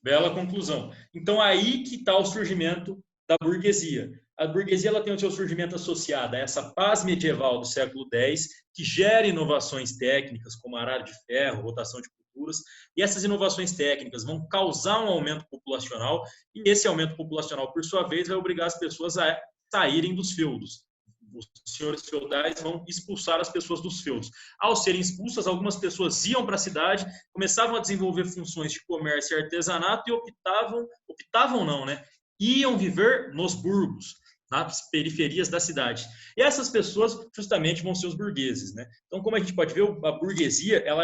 Bela conclusão. Então, aí que está o surgimento da burguesia. A burguesia ela tem o seu surgimento associado a essa paz medieval do século X, que gera inovações técnicas, como arado de ferro, rotação de culturas, e essas inovações técnicas vão causar um aumento populacional, e esse aumento populacional, por sua vez, vai obrigar as pessoas a saírem dos feudos. Os senhores feudais vão expulsar as pessoas dos feudos. Ao serem expulsas, algumas pessoas iam para a cidade, começavam a desenvolver funções de comércio e artesanato e optavam não, né? Iam viver nos burgos, nas periferias da cidade. E essas pessoas justamente vão ser os burgueses, né? Então, como a gente pode ver, a burguesia ela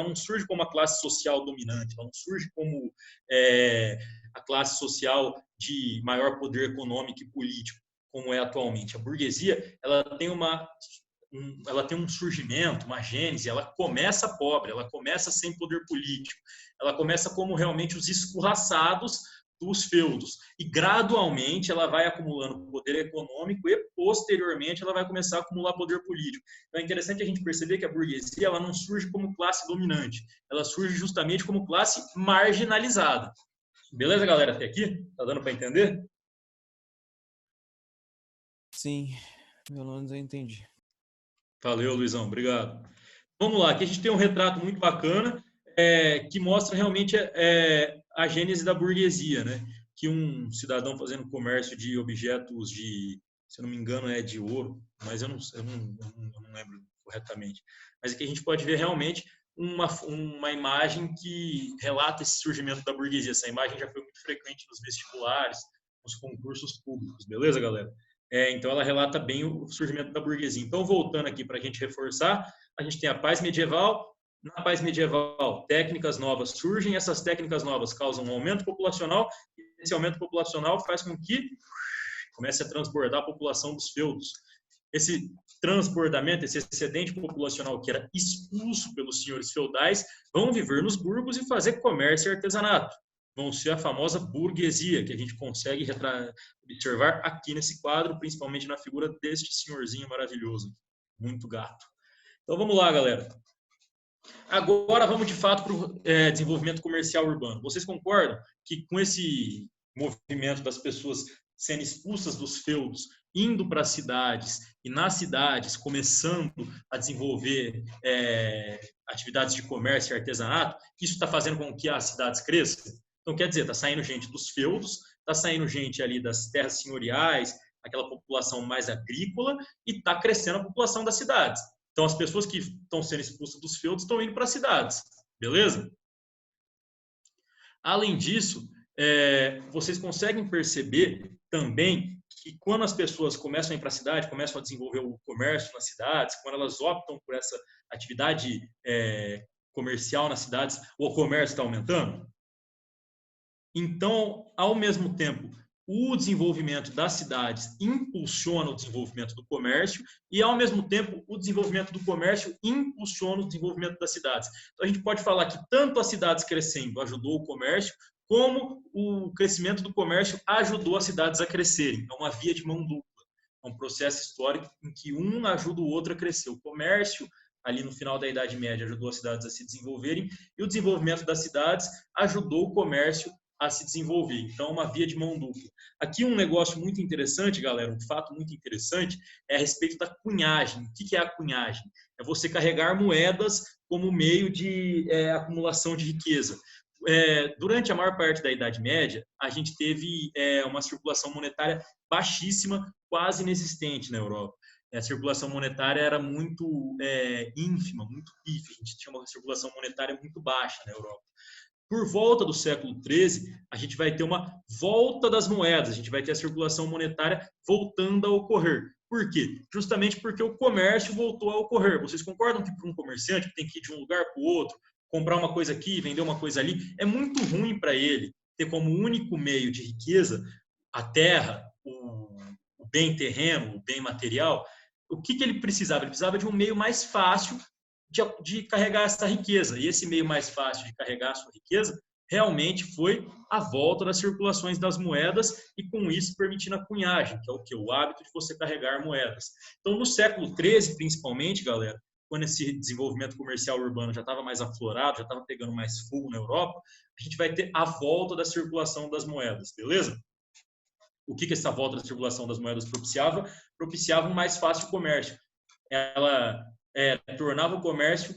não surge como a classe social dominante, ela não surge como a classe social de maior poder econômico e político, como é atualmente. A burguesia ela tem um surgimento, uma gênese, ela começa pobre, ela começa sem poder político, ela começa como realmente os escorraçados dos feudos, e gradualmente ela vai acumulando poder econômico e posteriormente ela vai começar a acumular poder político. Então é interessante a gente perceber que a burguesia ela não surge como classe dominante, ela surge justamente como classe marginalizada. Beleza, galera? Até aqui? Tá dando para entender?
Sim, pelo menos eu entendi.
Valeu, Luizão, obrigado. Vamos lá, aqui a gente tem um retrato muito bacana que mostra realmente a gênese da burguesia, né? Que um cidadão fazendo comércio de objetos se eu não me engano, é de ouro, mas eu não lembro corretamente. Mas aqui a gente pode ver realmente uma imagem que relata esse surgimento da burguesia. Essa imagem já foi muito frequente nos vestibulares, nos concursos públicos, beleza, galera? Então, ela relata bem o surgimento da burguesia. Então, voltando aqui para a gente reforçar, a gente tem a paz medieval. Na paz medieval, técnicas novas surgem, essas técnicas novas causam um aumento populacional, e esse aumento populacional faz com que comece a transbordar a população dos feudos. Esse transbordamento, esse excedente populacional que era expulso pelos senhores feudais, vão viver nos burgos e fazer comércio e artesanato. Vão ser a famosa burguesia, que a gente consegue observar aqui nesse quadro, principalmente na figura deste senhorzinho maravilhoso. Muito gato. Então vamos lá, galera. Agora vamos de fato para o desenvolvimento comercial urbano. Vocês concordam que com esse movimento das pessoas sendo expulsas dos feudos, indo para as cidades e nas cidades começando a desenvolver atividades de comércio e artesanato, isso está fazendo com que as cidades cresçam? Então, quer dizer, está saindo gente dos feudos, está saindo gente ali das terras senhoriais, aquela população mais agrícola, e está crescendo a população das cidades. Então, as pessoas que estão sendo expulsas dos feudos estão indo para as cidades, beleza? Além disso, vocês conseguem perceber também que quando as pessoas começam a ir para a cidade, começam a desenvolver o comércio nas cidades, quando elas optam por essa atividade comercial nas cidades, o comércio está aumentando. Então, ao mesmo tempo, o desenvolvimento das cidades impulsiona o desenvolvimento do comércio e, ao mesmo tempo, o desenvolvimento do comércio impulsiona o desenvolvimento das cidades. Então, a gente pode falar que tanto as cidades crescendo ajudou o comércio, como o crescimento do comércio ajudou as cidades a crescerem. É uma via de mão dupla. É um processo histórico em que um ajuda o outro a crescer. O comércio, ali no final da Idade Média, ajudou as cidades a se desenvolverem e o desenvolvimento das cidades ajudou o comércio a se desenvolver. Então, uma via de mão dupla. Aqui um negócio muito interessante, galera, um fato muito interessante, é a respeito da cunhagem. O que é a cunhagem? É você carregar moedas como meio de acumulação de riqueza. Durante a maior parte da Idade Média, a gente teve uma circulação monetária baixíssima, quase inexistente na Europa. A circulação monetária era muito ínfima, muito pífia. A gente tinha uma circulação monetária muito baixa na Europa. Por volta do século XIII, a gente vai ter uma volta das moedas, a gente vai ter a circulação monetária voltando a ocorrer. Por quê? Justamente porque o comércio voltou a ocorrer. Vocês concordam que para um comerciante que tem que ir de um lugar para o outro, comprar uma coisa aqui, vender uma coisa ali, é muito ruim para ele ter como único meio de riqueza a terra, o bem terreno, o bem material? O que ele precisava? Ele precisava de um meio mais fácil de carregar essa riqueza. E esse meio mais fácil de carregar a sua riqueza realmente foi a volta das circulações das moedas e, com isso, permitindo a cunhagem, que é o que? O hábito de você carregar moedas. Então, no século XIII, principalmente, galera, quando esse desenvolvimento comercial urbano já estava mais aflorado, já estava pegando mais fogo na Europa, a gente vai ter a volta da circulação das moedas, beleza? O que essa volta da circulação das moedas propiciava? Propiciava um mais fácil comércio. Ela tornava o comércio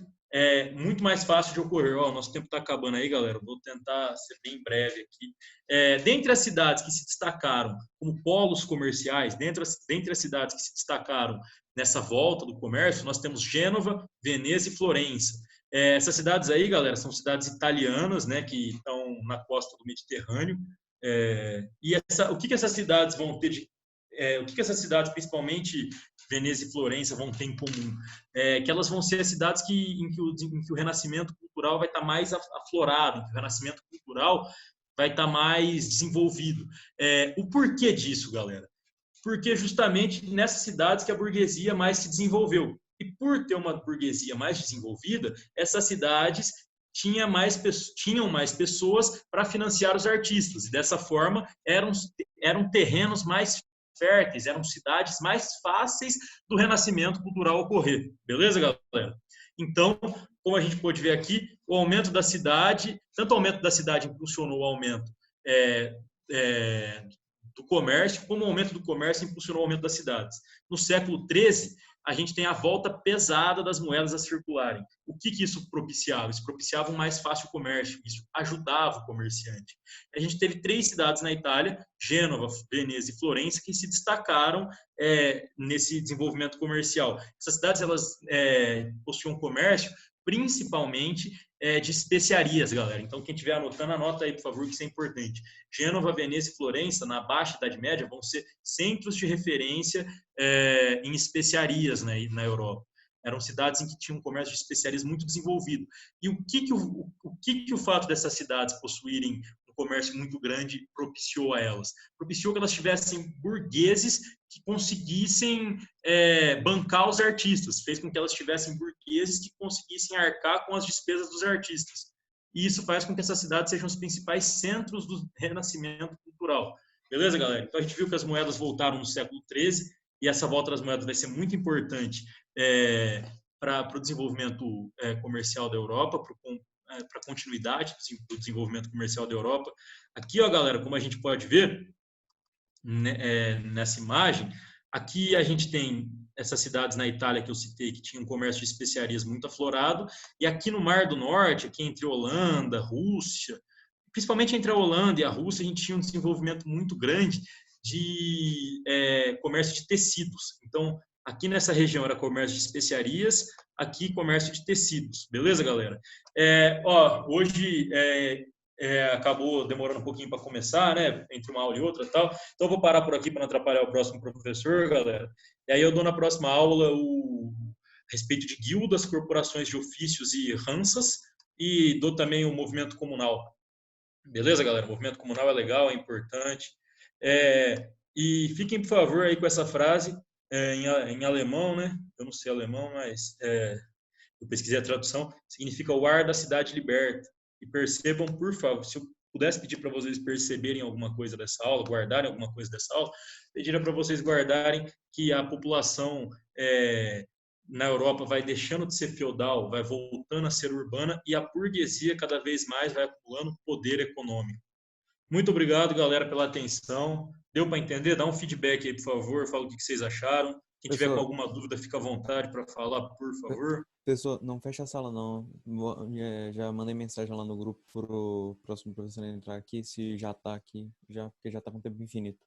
muito mais fácil de ocorrer. Nosso tempo está acabando aí, galera. Vou tentar ser bem breve aqui. Dentre as cidades que se destacaram como polos comerciais, dentre as cidades que se destacaram nessa volta do comércio, nós temos Gênova, Veneza e Florença. Essas cidades aí, galera, são cidades italianas, né, que estão na costa do Mediterrâneo. O que essas cidades vão ter o que essas cidades, principalmente Veneza e Florença, vão ter em comum? Que elas vão ser cidades em que o renascimento cultural vai estar mais aflorado, em que o renascimento cultural vai estar mais desenvolvido. O porquê disso, galera? Porque justamente nessas cidades que a burguesia mais se desenvolveu. E por ter uma burguesia mais desenvolvida, essas cidades tinham mais pessoas para financiar os artistas. E dessa forma, eram terrenos mais férteis, eram cidades mais fáceis do renascimento cultural ocorrer. Beleza, galera? Então, como a gente pode ver aqui, o aumento da cidade, tanto o aumento da cidade impulsionou o aumento do comércio, como o aumento do comércio impulsionou o aumento das cidades. No século XIII, a gente tem a volta pesada das moedas a circularem. O que isso propiciava? Isso propiciava um mais fácil comércio, isso ajudava o comerciante. A gente teve 3 cidades na Itália, Gênova, Veneza e Florença, que se destacaram nesse desenvolvimento comercial. Essas cidades elas possuíam comércio principalmente de especiarias, galera. Então, quem estiver anotando, anota aí, por favor, que isso é importante. Gênova, Veneza e Florença, na Baixa Idade Média, vão ser centros de referência em especiarias, né, na Europa. Eram cidades em que tinha um comércio de especiarias muito desenvolvido. E o que o fato dessas cidades possuírem um comércio muito grande propiciou a elas? Propiciou que elas tivessem burgueses que conseguissem bancar os artistas, fez com que elas tivessem burgueses que conseguissem arcar com as despesas dos artistas. E isso faz com que essas cidades sejam os principais centros do renascimento cultural. Beleza, galera? Então a gente viu que as moedas voltaram no século XIII, e essa volta das moedas vai ser muito importante para o desenvolvimento comercial da Europa, para a continuidade do desenvolvimento comercial da Europa. Aqui, ó, galera, como a gente pode ver nessa imagem, aqui a gente tem essas cidades na Itália que eu citei, que tinham um comércio de especiarias muito aflorado, e aqui no Mar do Norte, aqui entre Holanda, Rússia, principalmente entre a Holanda e a Rússia, a gente tinha um desenvolvimento muito grande de comércio de tecidos. Então, aqui nessa região era comércio de especiarias, aqui comércio de tecidos. Beleza, galera? Hoje acabou demorando um pouquinho para começar, né? Entre uma aula e outra e tal. Então, eu vou parar por aqui para não atrapalhar o próximo professor, galera. E aí eu dou na próxima aula a respeito de guildas, corporações de ofícios e ranças, e dou também o movimento comunal. Beleza, galera? O movimento comunal é legal, é importante. E fiquem, por favor, aí com essa frase em alemão, né? Eu não sei alemão, mas eu pesquisei a tradução. Significa o ar da cidade liberta. E percebam, por favor, se eu pudesse pedir para vocês perceberem alguma coisa dessa aula, guardarem alguma coisa dessa aula, pediria para vocês guardarem que a população na Europa vai deixando de ser feudal, vai voltando a ser urbana, e a burguesia cada vez mais vai acumulando poder econômico. Muito obrigado, galera, pela atenção. Deu para entender? Dá um feedback aí, por favor. Fala o que vocês acharam. Quem tiver com alguma dúvida, fica à vontade para falar, por favor.
Pessoal, não fecha a sala, não. Já mandei mensagem lá no grupo pro próximo professor entrar aqui, se já tá aqui, porque já tá com tempo infinito.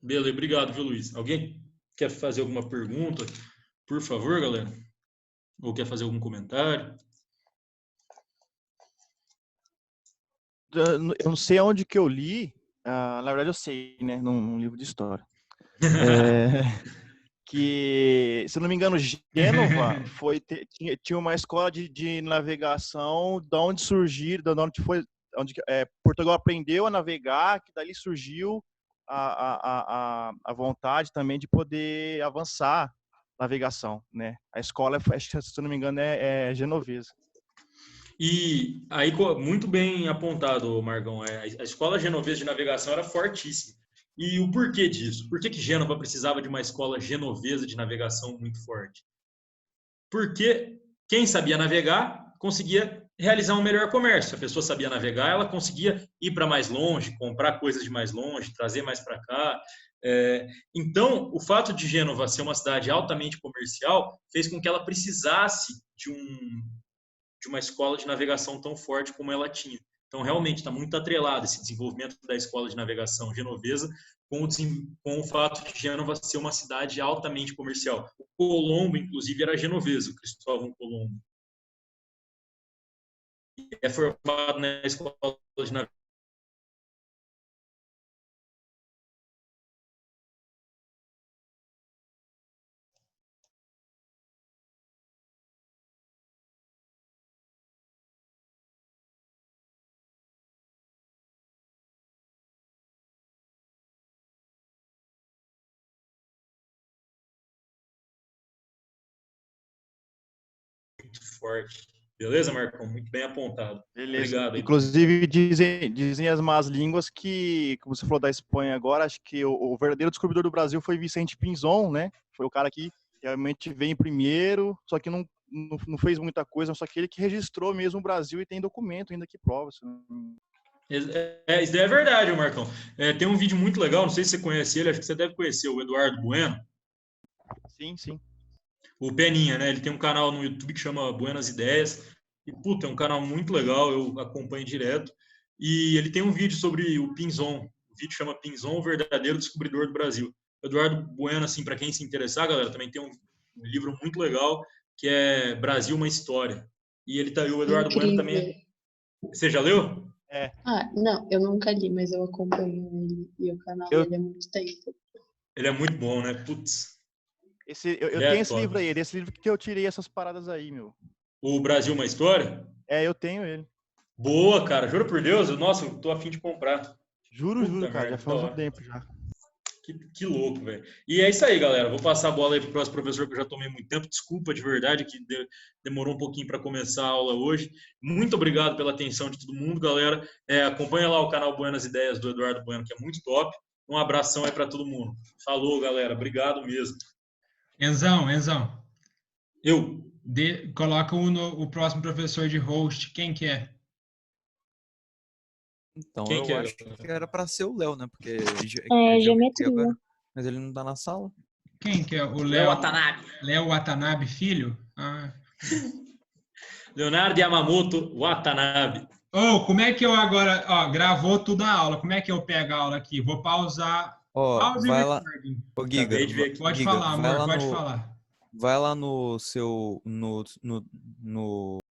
Beleza, obrigado, viu, Luiz? Alguém quer fazer alguma pergunta? Por favor, galera. Ou quer fazer algum comentário?
Eu não sei onde que eu li, na verdade eu sei, né, num livro de história. Que, se eu não me engano, Gênova tinha uma escola de navegação, da onde surgiu, onde Portugal aprendeu a navegar, que dali surgiu a vontade também de poder avançar a navegação, né? A escola, se eu não me engano, é genovesa.
E aí, muito bem apontado, Margão, a escola genovesa de navegação era fortíssima. E o porquê disso? Por que Gênova precisava de uma escola genovesa de navegação muito forte? Porque quem sabia navegar conseguia realizar um melhor comércio. Se a pessoa sabia navegar, ela conseguia ir para mais longe, comprar coisas de mais longe, trazer mais para cá. Então, o fato de Gênova ser uma cidade altamente comercial fez com que ela precisasse de uma escola de navegação tão forte como ela tinha. Então, realmente, está muito atrelado esse desenvolvimento da escola de navegação genovesa com o fato de Gênova ser uma cidade altamente comercial. O Colombo, inclusive, era genovesa, o Cristóvão Colombo. É formado na escola de navegação. Muito forte. Beleza, Marcão? Muito bem apontado.
Beleza.
Obrigado.
Inclusive, dizem as más línguas que, como você falou da Espanha agora, acho que o verdadeiro descobridor do Brasil foi Vicente Pinzon, né? Foi o cara que realmente veio primeiro, só que não fez muita coisa, só que ele que registrou mesmo o Brasil e tem documento ainda que prova.
Isso daí é verdade, Marcão. Tem um vídeo muito legal, não sei se você conhece ele, acho que você deve conhecer, o Eduardo Bueno.
Sim, sim.
O Peninha, né? Ele tem um canal no YouTube que chama Buenas Ideias. E, puta, é um canal muito legal, eu acompanho direto. E ele tem um vídeo sobre o Pinzon. O vídeo chama Pinzon, o verdadeiro descobridor do Brasil. Eduardo Bueno, assim, para quem se interessar, galera, também tem um livro muito legal que é Brasil, uma História. E ele tá aí, o Eduardo Bueno também. Você já leu?
Não, eu nunca li, mas eu acompanho ele e o canal dele há muito tempo.
Ele é muito bom, né? Putz.
Eu tenho esse livro aí, desse livro que eu tirei essas paradas aí, meu.
O Brasil, uma História?
Eu tenho ele.
Boa, cara. Juro por Deus. Nossa, eu tô a fim de comprar.
Juro, cara. Já faz um tempo já.
Que louco, velho. E é isso aí, galera. Vou passar a bola aí pro próximo professor, que eu já tomei muito tempo. Desculpa de verdade que demorou um pouquinho para começar a aula hoje. Muito obrigado pela atenção de todo mundo, galera. Acompanha lá o canal Buenas Ideias do Eduardo Bueno, que é muito top. Um abração aí para todo mundo. Falou, galera. Obrigado mesmo.
Enzão.
Eu.
Coloca o próximo professor de host. Quem que é?
Então,
Quem
eu
que é?
acho que era pra ser o Léo, né? Porque
Geometria.
agora. Mas ele não tá na sala.
Quem que é? O
Léo
Léo?
Watanabe.
Léo Watanabe, filho?
Leonardo Yamamoto Watanabe.
Como é que eu agora... Ó, gravou tudo a aula. Como é que eu pego a aula aqui? Vou pausar.
Ó,
Pause
vai lá.
recording.
Ô, Giga,
Acabei de ver aqui.
Pode
Giga,
falar, amor. Pode falar.
vai lá no seu. No